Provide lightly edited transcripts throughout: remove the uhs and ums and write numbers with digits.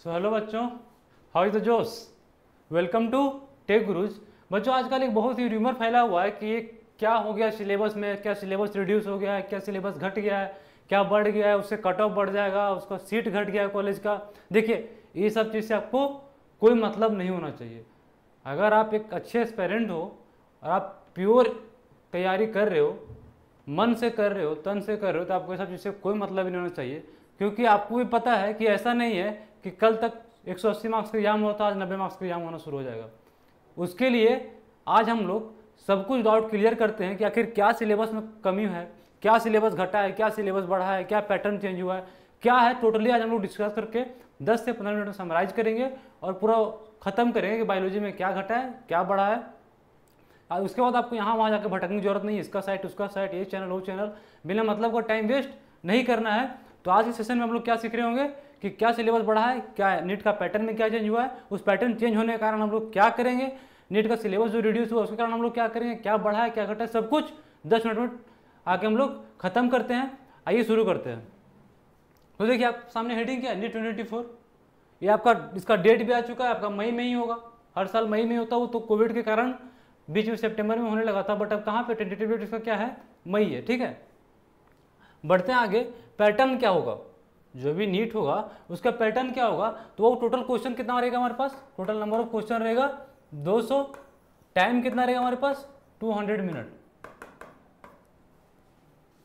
सो hello बच्चों, how is the जोश। Welcome to tech gurus. बच्चों, आजकल एक बहुत ही र्यूमर फैला हुआ है कि ये क्या हो गया सिलेबस में, क्या सिलेबस रिड्यूस हो गया है, क्या सिलेबस घट गया है, क्या बढ़ गया है, उससे कट ऑफ बढ़ जाएगा, उसका सीट घट गया है कॉलेज का। देखिए, ये सब चीज़ से आपको कोई मतलब नहीं होना चाहिए। अगर आप एक अच्छे एस्पेरेंट हो और आप प्योर तैयारी कर रहे हो, मन से कर रहे हो, तन से कर रहे हो, तो आपको ये सब चीज़ से कोई मतलब नहीं होना चाहिए। क्योंकि आपको भी पता है कि ऐसा नहीं है कि कल तक 180 मार्क्स का एग्जाम होता है, आज 90 मार्क्स का एग्जाम होना शुरू हो जाएगा। उसके लिए आज हम लोग सब कुछ डाउट क्लियर करते हैं कि आखिर क्या सिलेबस में कमी है, क्या सिलेबस घटा है, क्या सिलेबस बढ़ा है, क्या पैटर्न चेंज हुआ है, क्या है टोटली। आज हम लोग डिस्कस करके 10 से 15 मिनट में समराइज करेंगे और पूरा खत्म करेंगे कि बायोलॉजी में क्या घटा है, क्या बढ़ा है। उसके बाद आपको यहाँ वहाँ जाकर भटकने की जरूरत नहीं है, इसका साइट उसका साइट, ये चैनल वो चैनल, बिना मतलब का टाइम वेस्ट नहीं करना है। तो आज के सेशन में हम लोग क्या सीख रहे होंगे कि क्या सिलेबस बढ़ा है, क्या है नीट का पैटर्न में क्या चेंज हुआ है, उस पैटर्न चेंज होने के कारण हम लोग क्या करेंगे, नीट का सिलेबस जो रिड्यूस हुआ उसके कारण हम लोग क्या करेंगे, क्या बढ़ा है, क्या घटा है, सब कुछ 10 मिनट में आके हम लोग खत्म करते हैं। आइए शुरू करते हैं। तो देखिए, आप सामने हेडिंग क्या है, नीट 2024। ये आपका इसका डेट भी आ चुका है, आपका मई में ही होगा। हर साल मई में होता है, वो तो कोविड के कारण बीच में सितंबर में होने लगा था, बट अब कहाँ पे टेंटेटिव डेट इसका क्या है, मई है। ठीक है, बढ़ते हैं आगे। पैटर्न क्या होगा, जो भी नीट होगा उसका पैटर्न क्या होगा, तो वो टोटल क्वेश्चन कितना रहेगा हमारे पास, टोटल नंबर ऑफ क्वेश्चन रहेगा 200, टाइम कितना रहेगा हमारे पास 200 मिनट,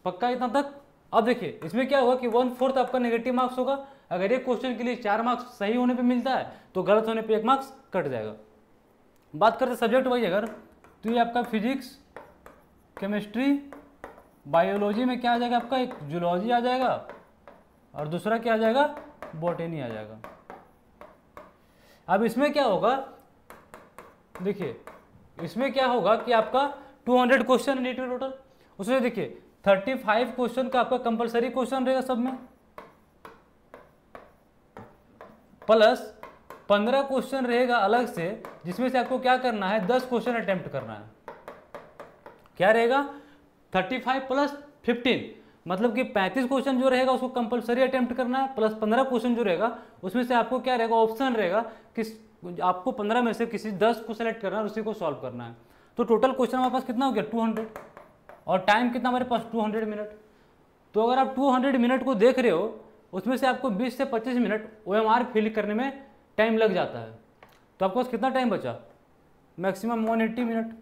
पक्का इतना तक। अब देखिए, इसमें क्या होगा कि 1/4 आपका नेगेटिव मार्क्स होगा। अगर एक क्वेश्चन के लिए 4 मार्क्स सही होने पे मिलता है तो गलत होने पे 1 मार्क्स कट जाएगा। बात करते सब्जेक्ट वाइज, अगर तो ये आपका फिजिक्स, केमिस्ट्री, बायोलॉजी में क्या आ जाएगा आपका, एक जूलॉजी आ जाएगा और दूसरा क्या आ जाएगा, बॉटनी आ जाएगा। अब इसमें क्या होगा, देखिए इसमें क्या होगा कि आपका 200 क्वेश्चन नीट में टोटल, उसमें देखिए 35 क्वेश्चन का आपका कंपलसरी क्वेश्चन रहेगा सब में, प्लस 15 क्वेश्चन रहेगा अलग से, जिसमें से आपको क्या करना है, 10 क्वेश्चन अटेम्प्ट करना है। क्या रहेगा, 35 प्लस 15, मतलब कि 35 क्वेश्चन जो रहेगा उसको कंपलसरी अटेम्प्ट करना है, प्लस 15 क्वेश्चन जो रहेगा उसमें से आपको क्या रहेगा, ऑप्शन रहेगा कि आपको 15 में से किसी 10 को सेलेक्ट करना है और उसी को सॉल्व करना है। तो टोटल क्वेश्चन हमारे पास कितना हो गया, 200, और टाइम कितना हमारे पास 200 मिनट। तो अगर आप 200 मिनट को देख रहे हो, उसमें से आपको 20 से 25 मिनट OMR फिल करने में टाइम लग जाता है, तो आपके पास कितना टाइम बचा, maximum 180 minute.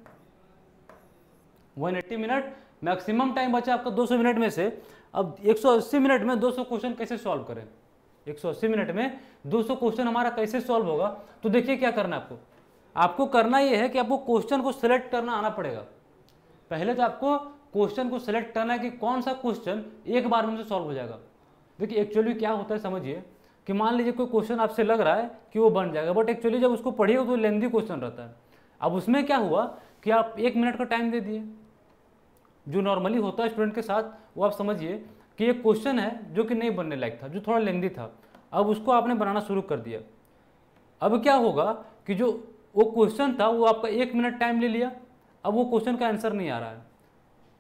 180 minute maximum time बचा आपका 200 मिनट में से। अब 180 मिनट में 200 क्वेश्चन कैसे सॉल्व करें, 180 मिनट में 200 क्वेश्चन हमारा कैसे सॉल्व होगा। तो देखिए क्या करना है आपको करना यह है कि आपको क्वेश्चन को सिलेक्ट करना आना पड़ेगा। पहले तो आपको क्वेश्चन को सिलेक्ट करना है कि कौन सा क्वेश्चन एक बार में सॉल्व हो जाएगा। देखिए एक्चुअली क्या होता है समझिए, कि मान लीजिए कोई क्वेश्चन आपसे लग रहा है कि वो बन जाएगा, बट एक्चुअली जब उसको पढ़िएगा तो लेंथी क्वेश्चन रहता है। अब उसमें क्या हुआ कि आप 1 मिनट का टाइम दे दिए, जो नॉर्मली होता है स्टूडेंट के साथ, वो आप समझिए कि एक क्वेश्चन है जो कि नहीं बनने लायक था, जो थोड़ा लेंथी था, अब उसको आपने बनाना शुरू कर दिया। अब क्या होगा कि जो वो क्वेश्चन था वो आपका 1 मिनट टाइम ले लिया, अब वो क्वेश्चन का आंसर नहीं आ रहा है।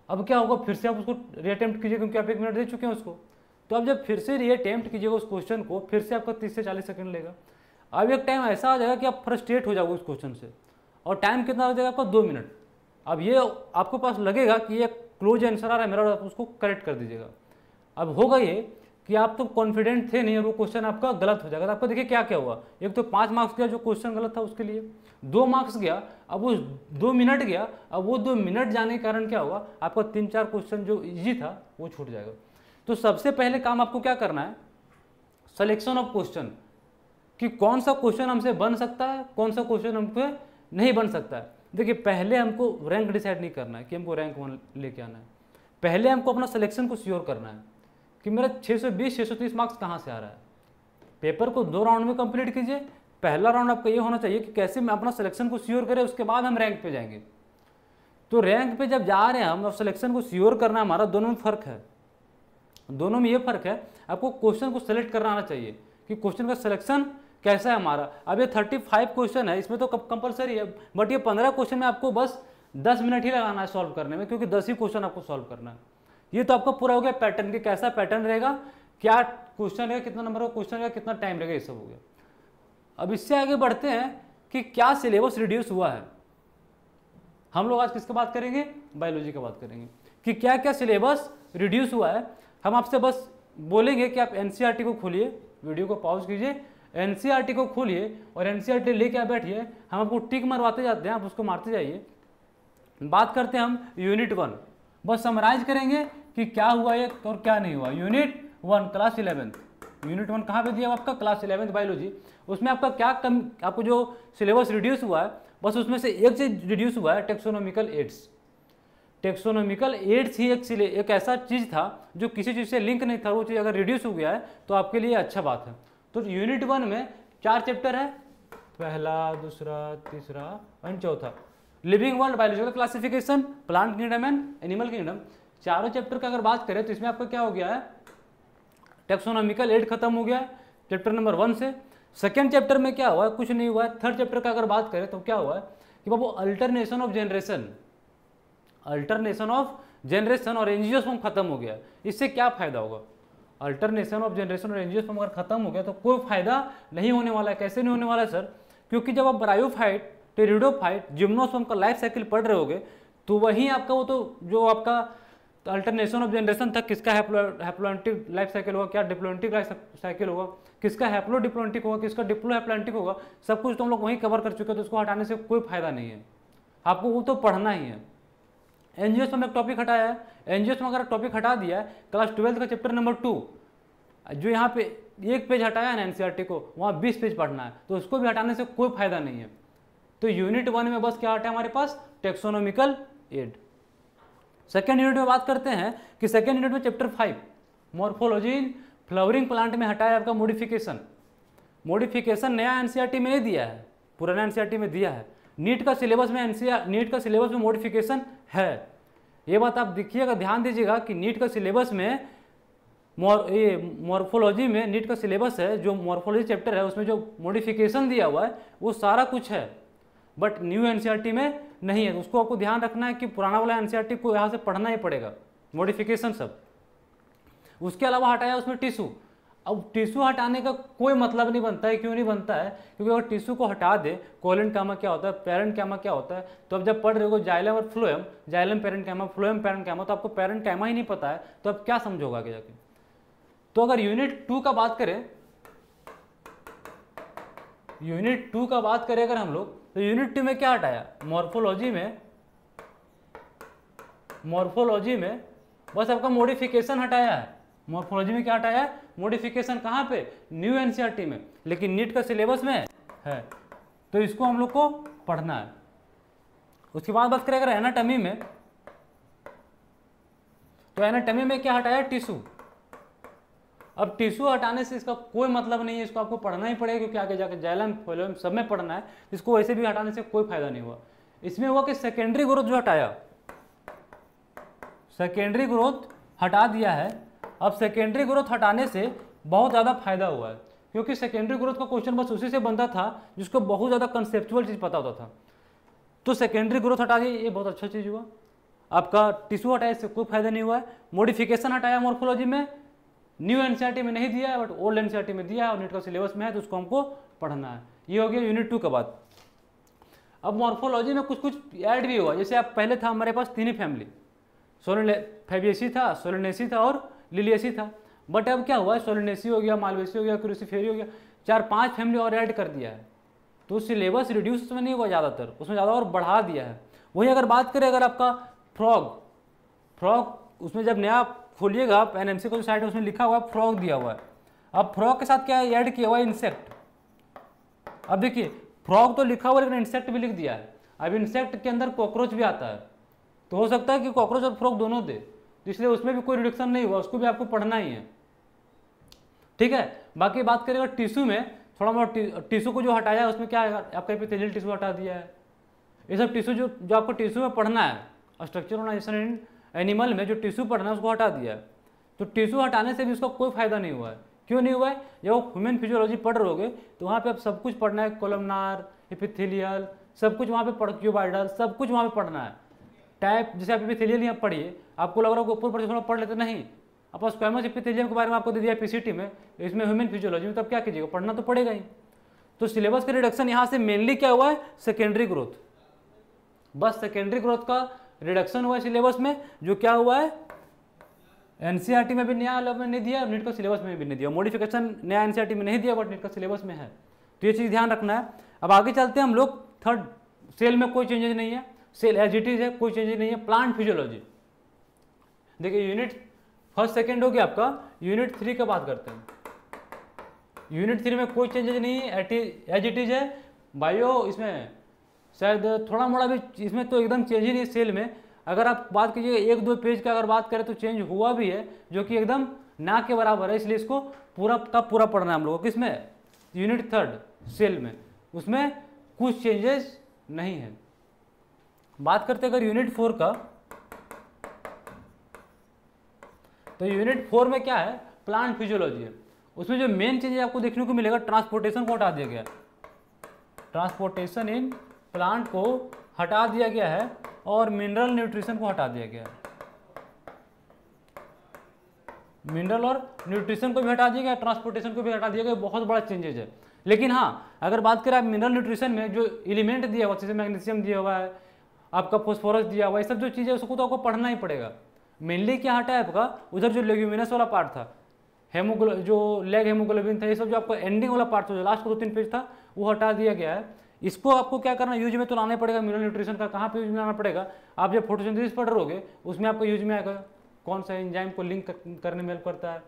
अब क्या होगा, फिर से आप उसको रीअटेम्प्ट कीजिए, क्योंकि आप 1 मिनट दे चुके हैं उसको। तो अब जब फिर से रीअटेम्प्ट कीजिएगा उस क्वेश्चन को, फिर से आपका 30 से 40 सेकंड लेगा। अब एक टाइम ऐसा आ जाएगा कि आप फ्रस्ट्रेट हो जाओगे उस क्वेश्चन से, और टाइम कितना हो जाएगा आपका 2 मिनट। अब ये आपको पास लगेगा कि ये क्लोज आंसर आ रहा है मेरा, आप उसको करेक्ट कर दीजिएगा। अब होगा ये कि आप तो कॉन्फिडेंट थे नहीं और वो क्वेश्चन आपका गलत हो जाएगा। तो आपको देखिए क्या क्या हुआ, एक तो 5 मार्क्स गया जो क्वेश्चन गलत था उसके लिए, 2 मार्क्स गया, अब वो 2 मिनट गया, अब वो 2 मिनट जाने के कारण क्या हुआ, आपका 3-4 क्वेश्चन जो इजी था वो छूट जाएगा। तो सबसे पहले काम आपको क्या करना है, सिलेक्शन ऑफ क्वेश्चन, कि कौन सा क्वेश्चन हमसे बन सकता है, कौन सा क्वेश्चन हमसे नहीं बन सकता है। देखिए पहले हमको रैंक डिसाइड नहीं करना है कि हमको रैंक 1 लेके आना है, पहले हमको अपना सिलेक्शन को श्योर करना है कि मेरा 620-630 मार्क्स कहाँ से आ रहा है। पेपर को 2 राउंड में कंप्लीट कीजिए। पहला राउंड आपका ये होना चाहिए कि कैसे मैं अपना सिलेक्शन को श्योर करें, उसके बाद हम रैंक पे जाएंगे। तो रैंक पे जब जा रहे हैं हम, सिलेक्शन को श्योर करना हमारा, दोनों में फ़र्क है, दोनों में ये फ़र्क है। आपको क्वेश्चन को सिलेक्ट करना आना चाहिए कि क्वेश्चन का सिलेक्शन कैसा है हमारा। अब ये 35 क्वेश्चन है, इसमें तो कंपलसरी है, बट ये 15 क्वेश्चन में आपको बस 10 मिनट ही लगाना है सॉल्व करने में, क्योंकि 10 ही क्वेश्चन आपको सॉल्व करना है। ये तो आपका पूरा हो गया पैटर्न, कि कैसा पैटर्न रहेगा, क्या क्वेश्चन रहेगा, कितना नंबर का क्वेश्चन रहेगा, कितना टाइम रहेगा, ये सब हो गया। अब इससे आगे बढ़ते हैं कि क्या सिलेबस रिड्यूस हुआ है। हम लोग आज किसकी बात करेंगे, बायोलॉजी की बात करेंगे कि क्या क्या सिलेबस रिड्यूस हुआ है। हम आपसे बस बोलेंगे कि आप एनसीईआरटी को खोलिए, वीडियो को पॉज कीजिए, एनसीईआरटी को खोलिए और एनसीईआरटी लेके आप बैठिए, हम आपको टिक मरवाते जाते हैं, आप उसको मारते जाइए। बात करते हैं हम यूनिट 1, बस समराइज करेंगे कि क्या हुआ ये और क्या नहीं हुआ। यूनिट 1 क्लास 11, यूनिट 1 कहाँ पे दिया आपका, क्लास 11 बायोलॉजी। उसमें आपका क्या आपको जो सिलेबस रिड्यूस हुआ है, बस उसमें से एक चीज रिड्यूस हुआ है, टेक्सोनोमिकल एड्स। टेक्सोनोमिकल एड्स ही एक ऐसा चीज था जो किसी चीज से लिंक नहीं था, वो चीज अगर रिड्यूस हो गया है तो आपके लिए अच्छा बात है। तो यूनिट 1 में 4 चैप्टर है, पहला, दूसरा, तीसरा और चौथा। Living world, biological classification, plant kingdom and animal kingdom, चारों चैप्टर का अगर बात करें तो इसमें आपका क्या हो गया है, टेक्सोनोमिकल एड खत्म हो गया है चैप्टर नंबर 1 से। सेकेंड चैप्टर में क्या हुआ है, कुछ नहीं हुआ है। थर्ड चैप्टर का अगर बात करें तो क्या हुआ है कि बाबू alternation of generation, alternation of generation और एंजियोस्पर्म खत्म हो गया। इससे क्या फायदा होगा, अल्टरनेशन ऑफ जनरेशन और एंजियोस्पर्म अगर खत्म हो गया तो कोई फायदा नहीं होने वाला है। कैसे नहीं होने वाला है सर, क्योंकि जब आप ब्रायोफाइट, टेरिडोफाइट, जिम्नोस्पर्म का लाइफ साइकिल पढ़ रहे होगे तो वहीं आपका वो तो जो आपका अल्टरनेशन ऑफ जनरेशन था, किसका हैप्लोएंटिक लाइफ साइकिल होगा, क्या डिप्लोएंटिक लाइफ साइकिल होगा, किसका हैप्लो डिप्लोएंटिक होगा, किसका डिप्लो हैप्लोएंटिक होगा, सब कुछ तो हम लोग वहीं कवर कर चुके हैं। तो उसको हटाने से कोई फायदा नहीं है, आपको वो तो पढ़ना ही है। एंजियोस्पर्म एक टॉपिक हटाया है, एंजियोस्पर्म अगर टॉपिक हटा दिया है, क्लास 12 का चैप्टर नंबर 2 जो यहाँ पे एक पेज हटाया है ना एनसीईआरटी को, वहाँ 20 पेज पढ़ना है, तो उसको भी हटाने से कोई फायदा नहीं है। तो यूनिट 1 में बस क्या हटा है हमारे पास, टेक्सोनोमिकल एड। सेकेंड यूनिट में बात करते हैं कि सेकेंड यूनिट में chapter 5 morphology in flowering plant में हटाया आपका मॉडिफिकेशन। मॉडिफिकेशन नया एनसीईआरटी में नहीं दिया है, पुराना एनसीईआरटी में दिया है। नीट का सिलेबस में नीट का सिलेबस में मॉडिफिकेशन है, ये बात आप देखिएगा, ध्यान दीजिएगा कि नीट का सिलेबस में मॉर्फोलॉजी में नीट का सिलेबस है, जो मॉर्फोलॉजी चैप्टर है उसमें जो मॉडिफिकेशन दिया हुआ है वो सारा कुछ है, बट न्यू एनसीईआरटी में नहीं है। तो उसको आपको ध्यान रखना है कि पुराना वाला एनसीईआरटी को यहाँ से पढ़ना ही पड़ेगा, मॉडिफिकेशन सब। उसके अलावा हटाया उसमें टिश्यू। अब टिश्यू हटाने का कोई मतलब नहीं बनता है, क्यों नहीं बनता है, क्योंकि अगर टिश्यू को हटा दे, कोलेनकामा क्या होता है, पेरेंटकामा क्या होता है, तो अब जब पढ़ रहे हो जाइलम और फ्लोएम, जाइलम पेरेंटकामा, फ्लोएम पेरेंटकामा, तो आपको पेरेंटकामा ही नहीं पता है, तो अब क्या समझोगे आगे जाके। तो अगर यूनिट 2 का बात करें, यूनिट 2 का बात करें अगर हम लोग, तो यूनिट 2 में क्या हटाया, मॉर्फोलॉजी में बस आपका मॉडिफिकेशन हटाया है। मॉर्फोलॉजी में क्या हटाया है, मॉडिफिकेशन, कहाँ पे, न्यू एनसीईआरटी में, लेकिन नीट का सिलेबस में है, तो इसको हम लोग को पढ़ना है। उसके बाद बात करें अगर एनाटॉमी में, तो एनाटॉमी में क्या हटाया, टिश्यू। अब टिश्यू हटाने से इसका कोई मतलब नहीं है, इसको आपको पढ़ना ही पड़ेगा, क्योंकि आगे जाकर जाइलम फ्लोएम सब में पढ़ना है, इसको वैसे भी हटाने से कोई फायदा नहीं हुआ। इसमें हुआ कि सेकेंडरी ग्रोथ जो हटाया, सेकेंडरी ग्रोथ हटा दिया है। अब सेकेंडरी ग्रोथ हटाने से बहुत ज़्यादा फायदा हुआ है, क्योंकि सेकेंडरी ग्रोथ का क्वेश्चन बस उसी से बनता था जिसको बहुत ज़्यादा कंसेप्चुअल चीज़ पता होता था। तो सेकेंडरी ग्रोथ हटा दी, ये बहुत अच्छा चीज़ हुआ। आपका टिश्यू हटाया, इससे कोई फायदा नहीं हुआ है। मॉडिफिकेशन हटाया मॉर्फोलॉजी में, न्यू एनसीईआरटी में नहीं दिया है, बट ओल्ड एनसीईआरटी में दिया है और नीट का सिलेबस में है, तो उसको हमको पढ़ना है। ये हो गया यूनिट 2 का बात। अब मॉर्फोलॉजी में कुछ कुछ ऐड भी हुआ, जैसे आप पहले था हमारे पास 3 ही फैमिली, फैबिएसी था, सोलेनेसी था और लिलियसी था, बट अब क्या हुआ, सोलेनेसी हो गया, मालवेसी हो गया, क्रूसिफेरी हो गया, 4-5 फैमिली और ऐड कर दिया है। तो सिलेबस रिड्यूस उसमें नहीं हुआ ज़्यादातर, उसमें ज़्यादा और बढ़ा दिया है। वही अगर बात करें अगर आपका फ्रॉग उसमें जब नया खोलिएगा आप एनएमसी का जो साइट है उसमें लिखा हुआ है फ्रॉग दिया हुआ है। अब फ्रॉग के साथ क्या ऐड किया हुआ है, इंसेक्ट। अब देखिए फ्रॉग तो लिखा हुआ है लेकिन इंसेक्ट भी लिख दिया है। अब इंसेक्ट के अंदर कॉकरोच भी आता है, तो हो सकता है कि कॉकरोच और फ्रॉग दोनों दे, तो इसलिए उसमें भी कोई रिडक्शन नहीं हुआ, उसको भी आपको पढ़ना ही है, ठीक है। बाकी बात करेगा टिश्यू में, थोड़ा बहुत टिश्यू को जो हटाया है उसमें क्या है, आपका एपिथेलियल टिश्यू हटा दिया है। ये सब टिश्यू जो आपको टिश्यू में पढ़ना है, स्ट्रक्चर ऑर्गेनाइजेशन इन एनिमल में जो टिश्यू पढ़ना है उसको हटा दिया है। तो टिश्यू हटाने से भी उसका कोई फायदा नहीं हुआ है। क्यों नहीं हुआ है, जब आप ह्यूमन फिजियोलॉजी पढ़ रहोगे तो वहाँ पे आप सब कुछ पढ़ना है, कोलमनार, एपिथेलियल, सब कुछ वहाँ पे पढ़, क्यूबाइडल, सब कुछ वहाँ पे पढ़ना है। टाइप जैसे आप एपिथेलियल यहाँ पढ़िए, आपको लग रहा है ऊपर ऊपर थोड़ा पढ़ लेते, नहीं, आप स्क्वैमस एपिथेलियम के बारे में आपको दे दिया पीसीटी में, इसमें ह्यूमन फिजियोलॉजी में, तब क्या कीजिएगा, पढ़ना तो पड़ेगा ही। तो सिलेबस का रिडक्शन यहाँ से मेनली क्या हुआ है, सेकेंडरी ग्रोथ, बस सेकेंडरी ग्रोथ का रिडक्शन हुआ है सिलेबस में, जो क्या हुआ है एनसीईआरटी में भी नया में नहीं दिया, नीट का सिलेबस में भी नहीं दिया, मॉडिफिकेशन नया एनसीईआरटी में नहीं दिया बट नीट का सिलेबस में है, तो ये चीज़ ध्यान रखना है। अब आगे चलते हैं हम लोग, थर्ड सेल में कोई चेंजेस नहीं है, सेल एज इट इज है, कोई चेंजेस नहीं है। प्लांट फिजियोलॉजी, देखिए यूनिट फर्स्ट सेकेंड हो गया आपका, यूनिट 3 का बात करते हैं। यूनिट 3 में कोई चेंजेस नहीं है, एज इट इज है। बायो इसमें शायद थोड़ा मोड़ा भी, इसमें तो एकदम चेंज ही नहीं है सेल में। अगर आप बात कीजिए 1-2 पेज का अगर बात करें तो चेंज हुआ भी है, जो कि एकदम ना के बराबर है, इसलिए इसको पूरा का पूरा पढ़ना है हम लोगों को। किसमें, यूनिट 3 सेल में, उसमें कुछ चेंजेस नहीं है। बात करते अगर यूनिट 4 का, तो यूनिट 4 में क्या है, प्लांट फिजियोलॉजी है। उसमें जो मेन चेंज आपको देखने को मिलेगा, ट्रांसपोर्टेशन को हटा दिया गया, ट्रांसपोर्टेशन इन प्लांट को हटा दिया गया है और मिनरल न्यूट्रिशन को हटा दिया गया है। मिनरल और न्यूट्रिशन को भी हटा दिया गया, ट्रांसपोर्टेशन को भी हटा दिया गया, बहुत बड़ा चेंजेस है। लेकिन हाँ, अगर बात करें आप मिनरल न्यूट्रिशन में जो एलिमेंट दिया हुआ, जैसे मैग्नीशियम दिया हुआ है, आपका फॉस्फोरस दिया हुआ है, ये सब जो चीज़ें उसको तो आपको पढ़ना ही पड़ेगा। मेनली क्या हटा है आपका, उधर जो लेग्यूमिनस वाला पार्ट था, जो लेग हेमोग्लोबिन था, ये सब जो आपको एंडिंग वाला पार्ट था, जो लास्ट को 2-3 पेज था, वो हटा दिया गया है। इसको आपको क्या करना, यूज में तो लाना पड़ेगा। मिनरल न्यूट्रिशन का कहाँ पे यूज में लाना पड़ेगा, आप जब फोटोसिंथेसिस पढ़ रहोगे उसमें आपको यूज में आएगा, कौन सा एंजाइम को लिंक करने में हेल्प करता है।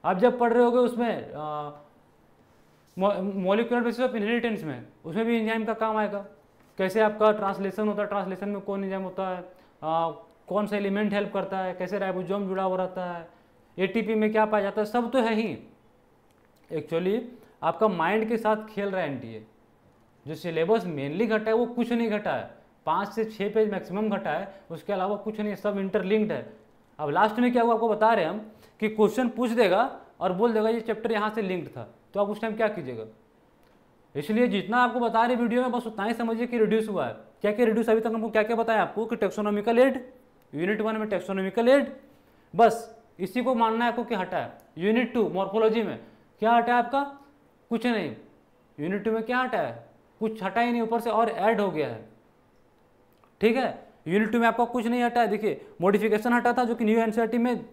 आप जब पढ़ रहे होगे उसमें मॉलिक्यूलर बेसिस ऑफ इनहेरिटेंस में, उसमें भी एंजाइम का काम आएगा। कैसे आपका ट्रांसलेशन होता है, ट्रांसलेशन में कौन एंजाइम होता है, कौन सा एलिमेंट हेल्प करता है, कैसे राइबोसोम जुड़ा हुआ रहता है, एटीपी में क्या पाया जाता है, सब तो है ही। एक्चुअली आपका माइंड के साथ खेल रहा है एनटीए। जो सिलेबस मेनली घटा है वो कुछ नहीं घटा है, 5 से 6 पेज मैक्सिमम घटा है, उसके अलावा कुछ नहीं, सब इंटरलिंक्ड है। अब लास्ट में क्या हुआ आपको बता रहे हैं हम, कि क्वेश्चन पूछ देगा और बोल देगा ये चैप्टर यहाँ से लिंक्ड था, तो आप उस टाइम क्या कीजिएगा। इसलिए जितना आपको बता रहे वीडियो में बस उतना ही समझिए कि रिड्यूस हुआ है। क्या क्या रिड्यूस, अभी तक हमको क्या क्या बताया आपको, कि टेक्सोनॉमिकल एड, यूनिट 1 में टेक्सोनॉमिकल एड, बस इसी को मानना है आपको कि हटा है। यूनिट 2 मॉर्फोलॉजी में क्या हटा है आपका, कुछ नहीं। यूनिट 2 में क्या हटा है, कुछ हटा ही नहीं, ऊपर से और ऐड हो गया है, ठीक है। यूनिट 2 में आपका कुछ नहीं हटा है। देखिए मॉडिफिकेशन हटा था, जो कि न्यू एनसीईआरटी में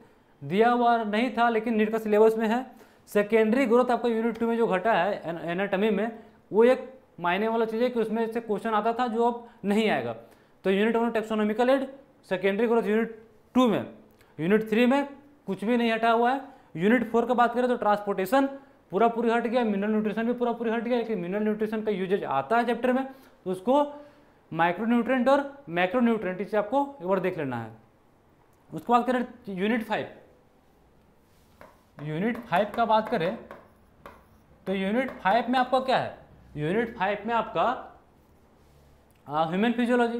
दिया हुआ नहीं था, लेकिन नीट का सिलेबस में है। सेकेंडरी ग्रोथ आपका यूनिट 2 में जो घटा है एनाटॉमी में, वो एक मायने वाला चीज़ है कि उसमें से क्वेश्चन आता था जो अब नहीं आएगा। तो unit 1 taxonomical add, secondary growth unit 2 में। यूनिट 3 में कुछ भी नहीं हटा हुआ है। यूनिट 4 का बात करें तो ट्रांसपोर्टेशन पूरा पूरी हट गया, मिनरल न्यूट्रिशन भी पूरा पूरी हट गया। लेकिन मिनरल न्यूट्रिशन का यूजेज आता है चैप्टर में, तो उसको माइक्रो न्यूट्रेंट और मैक्रो न्यूट्रेंट इसे आपको एक बार देख लेना है। उसको बात करें यूनिट 5, यूनिट 5 का बात करें तो यूनिट 5 में आपका क्या है, यूनिट 5 में आपका ह्यूमन फिजियोलॉजी।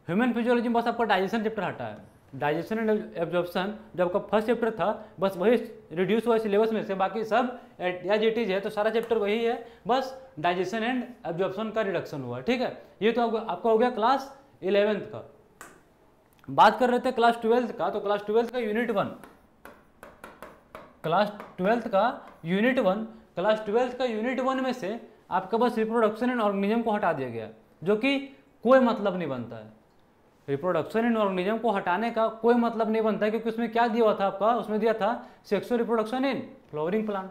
ह्यूमन फिजियोलॉजी में बस आपका डाइजेशन चैप्टर हटा है। डाइजेशन एंड एब्जॉर्प्शन जब आपका फर्स्ट चैप्टर था, बस वही रिड्यूस हुआ सिलेबस में से, बाकी सब एज इट इज है। तो सारा चैप्टर वही है, बस डाइजेशन एंड एब्जॉर्प्शन का रिडक्शन हुआ, ठीक है। ये तो आपका हो गया क्लास 11th का। बात कर रहे थे क्लास 12th का, तो क्लास 12th का यूनिट 1, क्लास 12th का यूनिट 1, क्लास 12th का यूनिट 1 में से आपका बस रिप्रोडक्शन एंड ऑर्गेनिज्म को हटा दिया गया, जो कि कोई मतलब नहीं बनता है। रिप्रोडक्शन इन ऑर्गेनिज्म को हटाने का कोई मतलब नहीं बनता है, क्योंकि उसमें क्या दिया हुआ था आपका, उसमें दिया था sexual reproduction in flowering plant,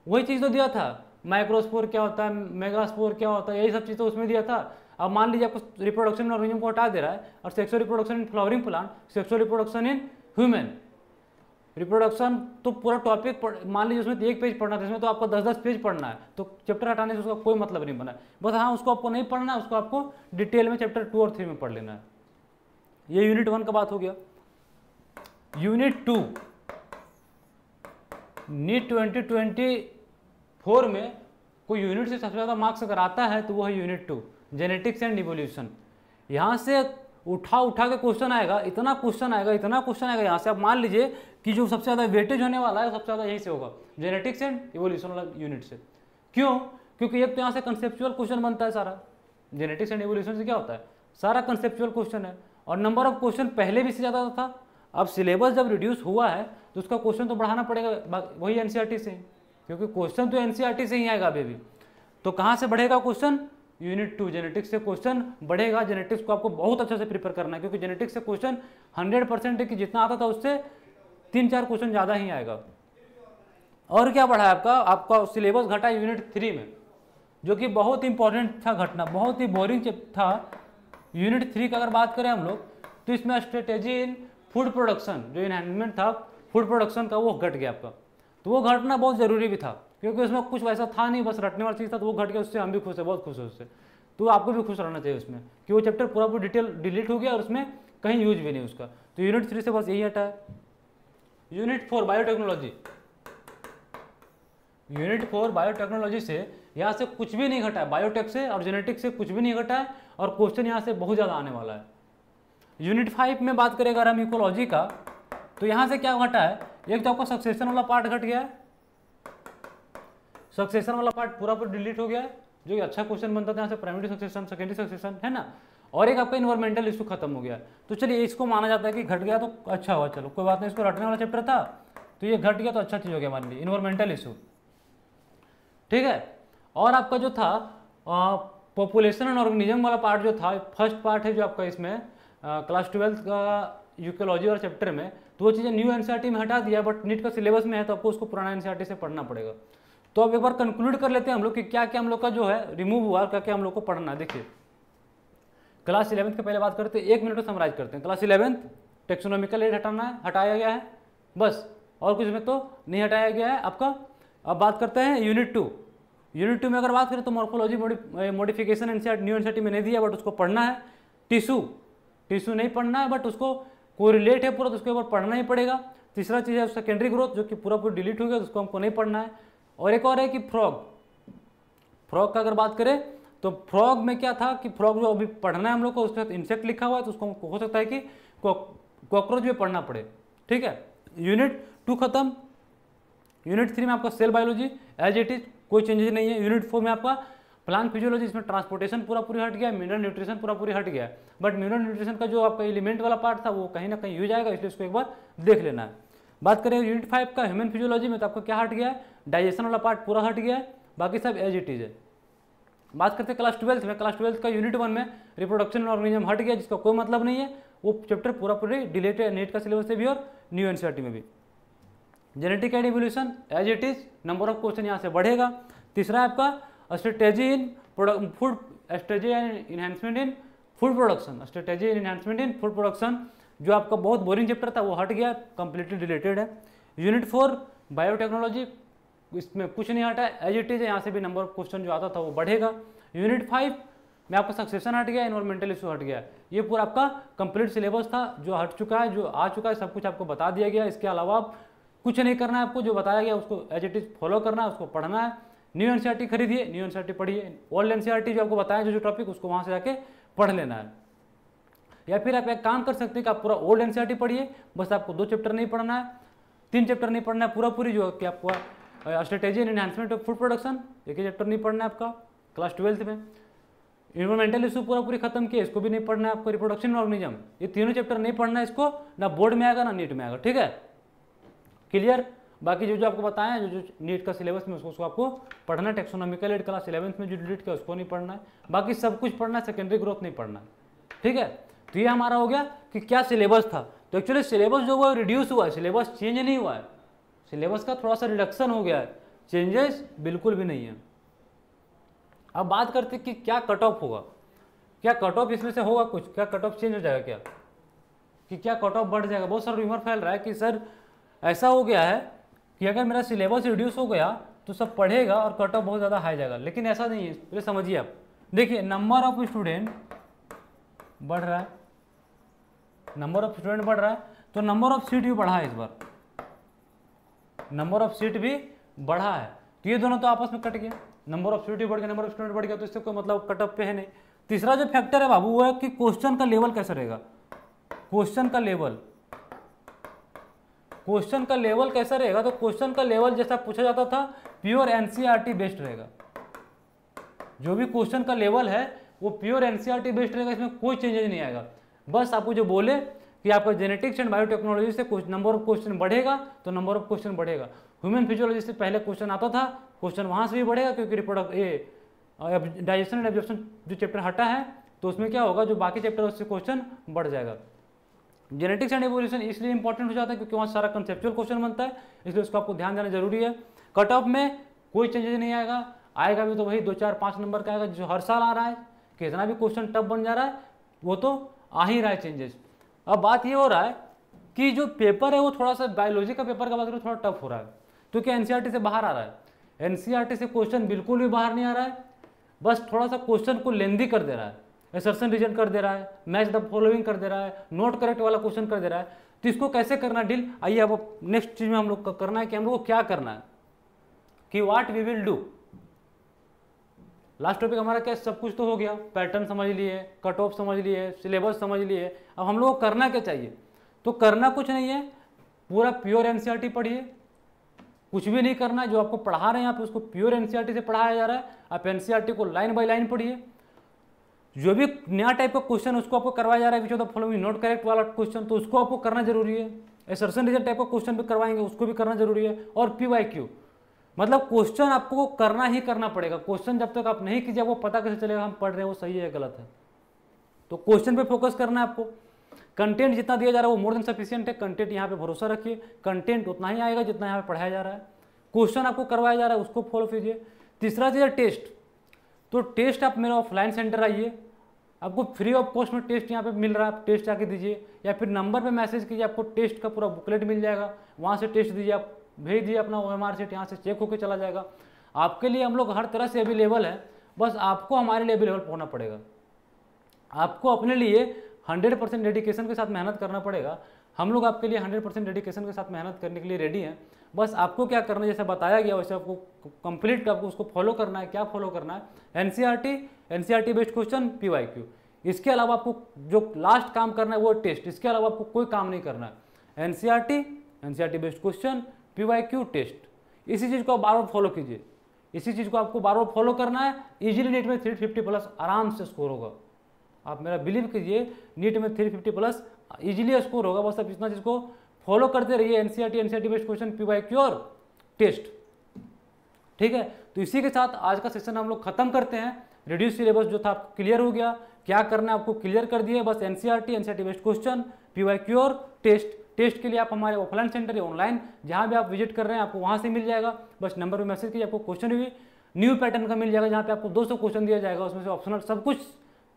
वही चीज़ तो दिया था। माइक्रोस्पोर क्या होता है, मेगास्पोर क्या होता है, यही सब चीज़ तो उसमें दिया था। अब मान लीजिए आपको रिप्रोडक्शन इन ऑर्गेनिज्म को हटा दे रहा है और sexual reproduction in flowering plant, sexual reproduction in human reproduction, तो पूरा टॉपिक मान लीजिए उसमें 1 पेज पढ़ना था, इसमें तो आपको 10-10 पेज पढ़ना है। तो चैप्टर हटाने से उसका कोई मतलब नहीं बना है। बस हाँ, उसको आपको नहीं पढ़ना है, उसको आपको डिटेल में चैप्टर 2 और 3 में पढ़ लेना है। ये यूनिट 1 का बात हो गया। यूनिट 2 नीट 2024 में कोई यूनिट से सबसे ज़्यादा मार्क्स अगर आता है तो वो है यूनिट 2 जेनेटिक्स एंड इवोल्यूशन। यहाँ से उठा के क्वेश्चन आएगा, इतना क्वेश्चन आएगा यहाँ से। आप मान लीजिए कि जो सबसे ज़्यादा वेटेज होने वाला है सबसे ज़्यादा यहीं से होगा, जेनेटिक्स एंड इवोल्यूशन वाला यूनिट से। क्यों? क्योंकि एक तो यहाँ से कंसेप्चुअल क्वेश्चन बनता है सारा, जेनेटिक्स एंड इवोल्यूशन से क्या होता है, सारा कंसेप्चुअल क्वेश्चन है, और नंबर ऑफ क्वेश्चन पहले भी से ज़्यादा था। अब सिलेबस जब रिड्यूस हुआ है तो उसका क्वेश्चन तो बढ़ाना पड़ेगा, वही एनसीईआरटी से, क्योंकि क्वेश्चन तो एनसीईआरटी से ही आएगा अभी भी। तो कहाँ से बढ़ेगा क्वेश्चन, यूनिट 2 जेनेटिक्स से क्वेश्चन बढ़ेगा। जेनेटिक्स को आपको बहुत अच्छे से प्रिपेयर करना है, क्योंकि जेनेटिक्स से क्वेश्चन 100% है कि जितना आता था उससे 3-4 क्वेश्चन ज़्यादा ही आएगा। और क्या बढ़ा है आपका सिलेबस घटा यूनिट 3 में, जो कि बहुत इंपॉर्टेंट था घटना, बहुत ही बोरिंग था। यूनिट 3 का अगर बात करें हम लोग, तो इसमें स्ट्रेटेजी इन फूड प्रोडक्शन, जो इनहैंसमेंट था फूड प्रोडक्शन का, वो घट गया आपका। तो वो घटना बहुत ज़रूरी भी था, क्योंकि उसमें कुछ वैसा था नहीं, बस रटने वाला चीज़ था, तो वो घट गया। उससे हम भी खुश हैं, बहुत खुश है उससे। तो आपको भी खुश रहना चाहिए उसमें कि वो चैप्टर पूरा डिटेल डिलीट हो गया और उसमें कहीं यूज भी नहीं उसका। तो यूनिट 3 से बस यही हटा है। यूनिट 4 बायोटेक्नोलॉजी, यूनिट 4 बायोटेक्नोलॉजी से यहाँ से कुछ भी नहीं घटा है, बायोटेक से और जेनेटिक्स से कुछ भी नहीं घटा है, और क्वेश्चन यहाँ से बहुत ज़्यादा आने वाला है। यूनिट 5 में बात करें अगर हम इकोलॉजी का, तो यहाँ से क्या घटा है, एक तो आपका सक्सेशन वाला पार्ट घट गया है, सक्सेशन वाला पार्ट पूरा डिलीट हो गया है, जो कि अच्छा क्वेश्चन बनता था यहाँ से, प्राइमरी सक्सेशन सेकेंडरी सक्सेशन है ना। और एक आपका इन्वायरमेंटल इशू खत्म हो गया। तो चलिए इसको माना जाता है कि घट गया तो अच्छा हुआ, चलो कोई बात नहीं, इसको रटने वाला चैप्टर था तो ये घट गया तो अच्छा चीज़ हो गया हमारे लिए, इन्वायरमेंटल इशू, ठीक है। और आपका जो था पॉपुलेशन एंड ऑर्गेनिज्म वाला पार्ट जो था, फर्स्ट पार्ट है जो आपका इसमें क्लास 12 का यूकोलॉजी और चैप्टर में, तो वो चीज़ें न्यू एनसीईआरटी में हटा दिया, बट नीट का सिलेबस में है तो आपको उसको पुराना एनसीईआरटी से पढ़ना पड़ेगा। तो अब एक बार कंक्लूड कर लेते हैं हम लोग कि क्या क्या हम लोग का जो है रिमूव हुआ, क्या क्या हम लोग को पढ़ना है। देखिए क्लास 11 के पहले बात करते हैं, 1 मिनट में समराइज करते हैं। क्लास 11 टेक्सोनॉमिकल एड हटाना है, हटाया गया है बस, और कुछ में तो नहीं हटाया गया है आपका। अब बात करते हैं यूनिट 2। यूनिट 2 में अगर बात करें तो morphology modification NCERT new NCERT में नहीं दिया, बट उसको पढ़ना है। टिश्यू नहीं पढ़ना है, बट उसको कोरिलेट है पूरा, तो उसके ऊपर पढ़ना ही पड़ेगा। तीसरा चीज़ है सेकेंडरी ग्रोथ, जो कि पूरा डिलीट हो गया, तो उसको हमको नहीं पढ़ना है। और एक और है कि फ्रॉग का अगर बात करें तो फ्रॉग में क्या था कि फ्रॉग जो अभी पढ़ना है हम लोग को, उसके साथ इंसेक्ट लिखा हुआ है, तो उसको हो सकता है कि कॉकरोच भी पढ़ना पड़े, ठीक है। यूनिट 2 खत्म। यूनिट 3 में आपका cell biology as it is, कोई चेंजेस नहीं है। यूनिट 4 में आपका प्लांट फिजियोलॉजी, इसमें ट्रांसपोर्टेशन पूरी हट गया, मिनरल न्यूट्रिशन पूरी हट गया। बट मिनरल न्यूट्रिशन का जो आपका एलिमेंट वाला पार्ट था वो कहीं ना कहीं यूज आएगा, इसलिए इसको एक बार देख लेना है। बात करें यूनिट 5 का ह्यूमन फिजियोलॉजी में, तो आपका क्या हट गया है, डाइजेशन वाला पार्ट पूरा हट गया है, बाकी सब एज इट इज है। बात करते हैं क्लास 12 में, क्लास 12 का यूनिट 1 में रिप्रोडक्शन ऑर्गेनिज्म हट गया, जिसका कोई मतलब नहीं है, वो चैप्टर पूरा डिलीट है नीट का सिलेबस से भी और न्यू एनसीईआरटी में भी। Genetic and evolution as it is, number of question यहाँ से बढ़ेगा। तीसरा है आपका strategy in food, strategy and enhancement in food production, strategy in enhancement in food production, जो आपका बहुत बोरिंग चैप्टर था वो हट गया, कंप्लीटली रिलेटेड है। यूनिट 4 बायोटेक्नोलॉजी, इसमें कुछ नहीं हटा है, एज इट इज है, यहाँ से भी नंबर ऑफ क्वेश्चन जो आता था वो बढ़ेगा। यूनिट 5 में आपका सक्सेशन हट गया, इन्वायरमेंटल इशू हट गया। ये पूरा आपका कंप्लीट सिलेबस था, जो हट चुका है, जो आ चुका है, सब कुछ आपको बता दिया गया। इसके अलावा कुछ नहीं करना है आपको, जो बताया गया उसको एज इट इज फॉलो करना है, उसको पढ़ना है। न्यू एनसीईआरटी खरीदिए, न्यू एनसीईआरटी पढ़िए, ओल्ड एनसीईआरटी जो आपको बताया जो टॉपिक, उसको वहाँ से जाके पढ़ लेना है। या फिर आप एक काम कर सकते हैं कि आप पूरा ओल्ड एनसीईआरटी पढ़िए, बस आपको 2 चैप्टर नहीं पढ़ना है, 3 चैप्टर नहीं पढ़ना है, पूरी जो कि आपको strategy and enhancement of food production, एक ही चैप्टर नहीं पढ़ना है आपका क्लास 12 में। इन्वायरमेंटल इशू पूरी खत्म किया, इसको भी नहीं पढ़ना है आपको। रिप्रोडक्शन ऑर्गेनिज्म, ये तीनों चैप्टर नहीं पढ़ना है, इसको ना बोर्ड में आएगा ना नीट में आएगा, ठीक है, क्लियर। बाकी जो आपको बताया, जो नीट का सिलेबस में उसको आपको पढ़ना है। टेक्सोनॉमिकल एड क्लास 11 में जो डिलीट किया उसको नहीं पढ़ना है, बाकी सब कुछ पढ़ना है, सेकेंडरी ग्रोथ नहीं पढ़ना है, ठीक है। तो ये हमारा हो गया कि क्या सिलेबस था। तो एक्चुअली सिलेबस जो हुआ रिड्यूस हुआ है, सिलेबस चेंज नहीं हुआ है, सिलेबस का थोड़ा सा रिडक्शन हो गया है, चेंजेस बिल्कुल भी नहीं है। अब बात करते कि क्या कट ऑफ होगा, क्या कट ऑफ इसमें से होगा कुछ, क्या कट ऑफ चेंज हो जाएगा, क्या कि क्या कट ऑफ बढ़ जाएगा। बहुत सारा रूमर फैल रहा है कि सर ऐसा हो गया है कि अगर मेरा सिलेबस रिड्यूस हो गया तो सब पढ़ेगा और कट ऑफ बहुत ज़्यादा हाई जाएगा, लेकिन ऐसा नहीं है। पहले समझिए आप, देखिए नंबर ऑफ स्टूडेंट बढ़ रहा है, नंबर ऑफ स्टूडेंट बढ़ रहा है, तो नंबर ऑफ सीट भी बढ़ा है, इस बार नंबर ऑफ सीट भी बढ़ा है, तो ये दोनों तो आपस में कट गया, नंबर ऑफ सीट भी बढ़ गया, नंबर ऑफ स्टूडेंट बढ़ गया, तो इससे कोई मतलब कट ऑफ पे है नहीं। तीसरा जो फैक्टर है बाबू वो है कि क्वेश्चन का लेवल कैसा रहेगा, क्वेश्चन का लेवल, क्वेश्चन का लेवल कैसा रहेगा। तो क्वेश्चन का लेवल जैसा पूछा जाता था प्योर एनसीईआरटी बेस्ड रहेगा, जो भी क्वेश्चन का लेवल है वो प्योर एनसीईआरटी बेस्ड रहेगा, इसमें कोई चेंजेस नहीं आएगा। बस आपको जो बोले कि आपका जेनेटिक्स एंड बायोटेक्नोलॉजी से कुछ नंबर ऑफ क्वेश्चन बढ़ेगा तो नंबर ऑफ क्वेश्चन बढ़ेगा। ह्यूमन फिजियोलॉजी से पहले क्वेश्चन आता था, क्वेश्चन वहाँ से भी बढ़ेगा, क्योंकि डाइजेशन एंड एब्जॉर्प्शन जो चैप्टर हटा है तो उसमें क्या होगा, जो बाकी चैप्टर उससे क्वेश्चन बढ़ जाएगा। जेनेटिक्स एंड एवोल्यूशन इसलिए इंपॉर्टेंट हो जाता है क्योंकि वहाँ सारा कंसेप्चुअल क्वेश्चन बनता है, इसलिए उसको आपको ध्यान देना जरूरी है। कट ऑफ में कोई चेंजेस नहीं आएगा, आएगा भी तो वही 2, 4, 5 नंबर का आएगा जो हर साल आ रहा है। कितना भी क्वेश्चन टफ बन जा रहा है वो तो आ ही रहा है चेंजेस। अब बात ये हो रहा है कि जो पेपर है वो थोड़ा सा बायोलॉजी का पेपर का बात करें थोड़ा टफ हो रहा है क्योंकि एनसीईआरटी से बाहर आ रहा है। एनसीईआरटी से क्वेश्चन बिल्कुल भी बाहर नहीं आ रहा है, बस थोड़ा सा क्वेश्चन को लेंदी कर दे रहा है, असर्शन रीजन कर दे रहा है, मैच द फॉलोइंग कर दे रहा है, नोट करेक्ट वाला क्वेश्चन कर दे रहा है। तो इसको कैसे करना डील, आइए अब नेक्स्ट चीज में हम लोग का करना है कि हम लोग को क्या करना है कि what we will do. Last topic हमारा क्या, सब कुछ तो हो गया, पैटर्न समझ लिए, कट ऑफ समझ लिए, सिलेबस समझ लिए। अब हम लोग को करना क्या चाहिए, तो करना कुछ नहीं है, पूरा प्योर एनसीईआरटी पढ़िए, कुछ भी नहीं करना है। जो आपको पढ़ा रहे हैं आप उसको प्योर एनसीईआरटी से पढ़ाया जा रहा है, आप एनसीईआरटी को लाइन बाय लाइन पढ़िए। जो भी नया टाइप का क्वेश्चन उसको आपको करवाया जा रहा है, which of the following not correct वाला क्वेश्चन, तो उसको आपको करना जरूरी है। असर्शन रीजन टाइप का क्वेश्चन भी करवाएंगे उसको भी करना जरूरी है। और पीवाईक्यू मतलब क्वेश्चन आपको करना ही करना पड़ेगा। क्वेश्चन जब तक आप नहीं कीजिए आपको पता कैसे चलेगा हम पढ़ रहे हैं वो सही है गलत है। तो क्वेश्चन पे फोकस करना है आपको। कंटेंट जितना दिया जा रहा है वो मोर देन सफिशिएंट है, कंटेंट यहाँ पे भरोसा रखिए, कंटेंट उतना ही आएगा जितना यहाँ पे पढ़ाया जा रहा है। क्वेश्चन आपको करवाया जा रहा है उसको फॉलो कीजिए। तीसरा चीज़ है टेस्ट। तो टेस्ट आप मेरा ऑफलाइन सेंटर आइए, आपको फ्री ऑफ कॉस्ट में टेस्ट यहाँ पे मिल रहा है, आप टेस्ट आके दीजिए या फिर नंबर पे मैसेज कीजिए, आपको टेस्ट का पूरा बुकलेट मिल जाएगा, वहाँ से टेस्ट दीजिए, आप भेज दिए अपना OMR सीट, यहाँ से चेक होकर चला जाएगा। आपके लिए हम लोग हर तरह से अवेलेबल है, बस आपको हमारे लिए अवेलेबल होना पड़ेगा। आपको अपने लिए 100% डेडिकेशन के साथ मेहनत करना पड़ेगा। हम लोग आपके लिए 100% डेडिकेशन के साथ मेहनत करने के लिए रेडी हैं। बस आपको क्या करना है, जैसे बताया गया वैसे आपको कंप्लीट आपको उसको फॉलो करना है। क्या फॉलो करना है, एनसीईआरटी बेस्ड क्वेश्चन, पीवाईक्यू। इसके अलावा आपको जो लास्ट काम करना है वो टेस्ट, इसके अलावा आपको कोई काम नहीं करना है। NCERT based question, PYQ, test, इसी चीज़ को आप बार बार फॉलो कीजिए। इसी चीज़ को आपको बार बार फॉलो करना है। इजीली नीट में 350+ आराम से स्कोर होगा। आप मेरा बिलीव कीजिए, नीट में 350+ इजीली स्कोर होगा। बस आप इतना चीज़ को फॉलो करते रहिए, एनसीईआरटी बेस्ड क्वेश्चन, पीवाईक्यू और टेस्ट। ठीक है, तो इसी के साथ आज का सेशन हम लोग खत्म करते हैं। रिड्यूस सिलेबस जो था आपको क्लियर हो गया, क्या करना है आपको क्लियर कर दिए। बस एनसीईआरटी बेस्ड क्वेश्चन, पीवाईक्यू और टेस्ट के लिए आप हमारे ऑफलाइन सेंटर या ऑनलाइन जहाँ भी आप विजिट कर रहे हैं आपको वहाँ से मिल जाएगा। बस नंबर पे मैसेज कीजिए, आपको क्वेश्चन भी न्यू पैटर्न का मिल जाएगा, जहाँ पे आपको 200 क्वेश्चन दिया जाएगा, उसमें से ऑप्शनल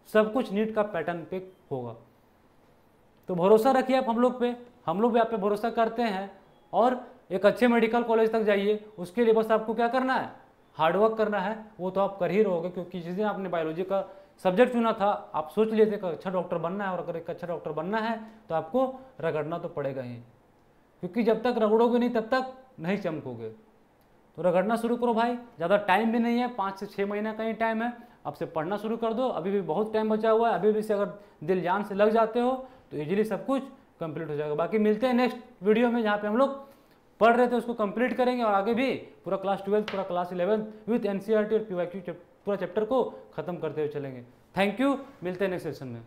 सब कुछ नीट का पैटर्न पे होगा। तो भरोसा रखिए आप हम लोग पे, हम लोग भी आप पे भरोसा करते हैं। और एक अच्छे मेडिकल कॉलेज तक जाइए, उसके लिए बस आपको क्या करना है, हार्डवर्क करना है। वो तो आप कर ही रहोगे क्योंकि जिस दिन आपने बायोलॉजी का सब्जेक्ट चुना था आप सोच लिए थे कि अच्छा डॉक्टर बनना है, और अगर एक अच्छा डॉक्टर बनना है तो आपको रगड़ना तो पड़ेगा ही, क्योंकि जब तक रगड़ोगे नहीं तब तक नहीं चमकोगे। तो रगड़ना शुरू करो भाई, ज़्यादा टाइम भी नहीं है, 5 से 6 महीना का ही टाइम है। अब से पढ़ना शुरू कर दो, अभी भी बहुत टाइम बचा हुआ है। अभी भी से अगर दिल जान से लग जाते हो तो इजीली सब कुछ कंप्लीट हो जाएगा। बाकी मिलते हैं नेक्स्ट वीडियो में, जहाँ पे हम लोग पढ़ रहे थे उसको कंप्लीट करेंगे और आगे भी पूरा क्लास 12 पूरा क्लास 11 विथ एनसीईआरटी और पीवाईक्यू पूरा चैप्टर को खत्म करते हुए चलेंगे। थैंक यू, मिलते हैं नेक्स्ट सेशन में।